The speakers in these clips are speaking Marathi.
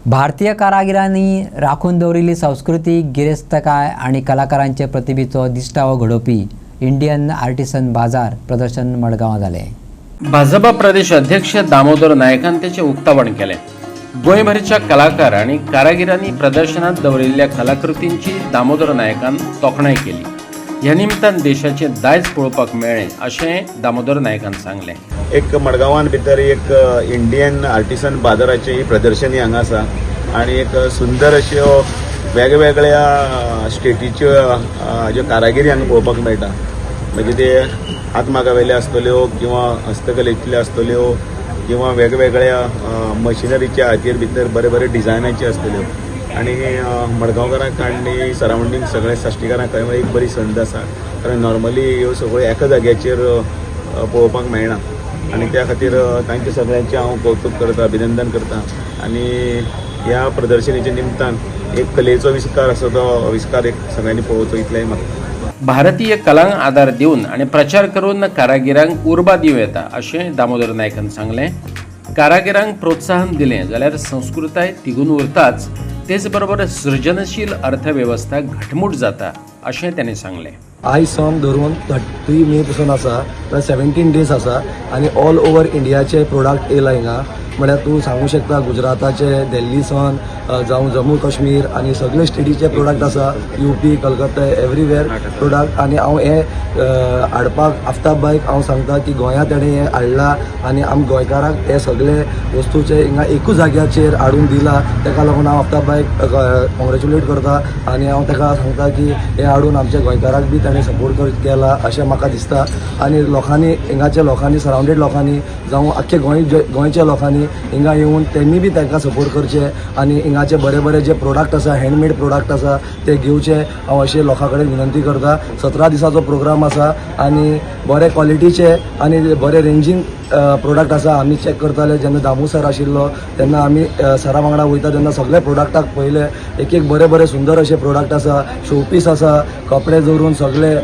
भारतीय कारागिरांनी राखून दवरिल्ली संस्कृती, गिरेस्तकाय आणि कलाकारांचे प्रतिभेचो दिश्टावो घडोवपी इंडियन आर्टिसन बाजार प्रदर्शन मडगांवां जालें। भाजपा प्रदेश अध्यक्ष दामोदर नायकान त्याचे उक्तावण केले। गोंयभरच्या कलाकार आणि कारागिरांनी प्रदर्शनात दवरिल्ल्या कलाकृतींची दामोदर नायकान तोखणाय केली। ह्या निमतान देशाचे दायज पळोवपाक मेळ्ळे अशें दामोदर नायकान सांगलें। एक मडगांवान भितर एक इंडियन आर्टिसन बाजाराची ही प्रदर्शनी हांगा आसा आणि एक सुंदर अश्यो वेगवेगळ्या स्टेटीच्यो ज्यो कारागिरी हांगा पळोवपाक मेळटा। म्हणजे ते हातमागावेल्यो आसतल्यो किंवा हस्तकलेंतल्यो आसतल्यो किंवा वेगवेगळ्या मशिनरीच्या हातीर भितर बरे बरे डिझायनाच्यो आसतल्यो आणि मडगांवकारांक आनी सरावंडींग सगळे साश्टीकारांक एक बरी संद आसा, कारण नॉर्मली ह्यो सगळ्यो एका जाग्याचेर पळोवपाक मेळना आणि त्या खातीर तांचे सगळ्यांचे हांव कौतुक करता, अभिनंदन करता आणि ह्या प्रदर्शनीच्या निमतान एक कलेचो आविष्कार आसा तो आविष्कार एक सगळ्यांनी पळोवचो इतलेंय म्हाका। भारतीय कलांक आदार दिवन आणि प्रचार करून कारागिरांक उर्बा दिवं येता अशें दामोदर नायकान सांगलें। कारागिरांक प्रोत्साहन दिलें जाल्यार संस्कृताय तिगून उरताच, तेच बरोबर सृजनशील अर्थव्यवस्था घटमूट जाता अशें ताणें सांगलें। आयज सावन धरून 30 मे पासून आसा, 17 डेज आसा आणि ऑल ओव्हर इंडियाचे प्रोडक्ट येयला हिंगा। म्हळ्यार तूं सांगू शकता गुजराताचे, दिल्ली सावन जावं जम्मू काश्मीर आणि सगळे स्टेटीचे प्रोडक्ट आसा, यूपी, कलकत्ता एवरीवेअर प्रोडक्ट। आणि हांव हे हाडपाक आफ्ताब बायक हांव सांगता की गोंयांत ताणें हे हाडला आणि आम गोंयकारांक हे सगळे वस्तूचे हिंगा एकूच जाग्याचेर हाडून दिला। ताका लागून हांव आफ्ताब बायक कॉंग्रेच्युलेट करता आणि हांव ताका सांगता की हे हाडून आमच्या गोंयकारांक बी ताणें सपोर्ट केला अशें म्हाका दिसता। आणि लोकांनी हिंगाच्या लोकांनी सरावंडेड लोकांनी जावं आख्खे गोंयच्या लोकांनी हिंगा येवन त्यांनी बी तांकां सपोर्ट करचे आणि हिंगाचे बरे बरे जे प्रोडक्ट आसा, हँडमेड प्रोडक्ट आसा ते घेवचे हांव अशें लोकां कडेन विनंती करता। 17 दिसाचो प्रोग्राम आसा आणि बरे क्वॉलिटीचे आणि बरे रेंजीन प्रोडक्ट आसा। आमी चॅक करताले जेन्ना दामू सर आशिल्लो तेन्ना आमी सरा वांगडा वयता तेन्ना सगळे प्रोडक्टाक पयले एक बरे बरे सुंदर अशे प्रोडक्ट आसा, शोपीस आसा, कपडे दवरून सगळे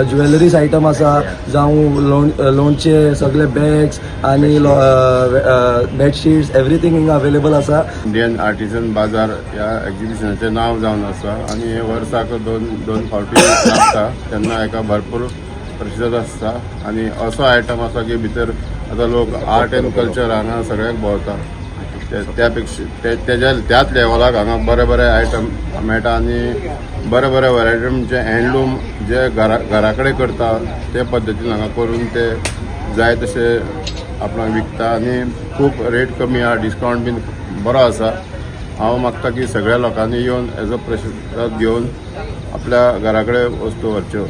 ज्वेलरीज आयटम आसा, जावं लोणचे सगळे बॅग्स आणि बेडशीट्स एवरीथिंग हिंगा अवेलेबल आसा। इंडियन आर्टिसन बाजार ह्या एक्झिबिशनाचें नांव जावन आसा आणि हे वर्साक दोन फावटी लागता, तेन्ना हेका भरपूर प्रतिसाद आसता आणि असो आयटम आसा की भितर आतां लोक आर्ट एंड कल्चर हांगा सगळ्याक भोंवता, त्यापेक्षा त्याच लेवलाक हांगा बरे बरे आयटम मेळटा आणि बरे बरे वरायटीचे हँडलूम जे घरा कडेन करता ते पद्दतीन हांगा करून ते जाय तशे आपणाक विकता आणि खूब रेट कमी आहा, डिस्कावंट बीन बरो आसा। हांव मागता की सगळ्या लोकांनी येवन हेजो प्रतिसाद घेवन आपल्या घरा कडेन वस्तू व्हरच्यो।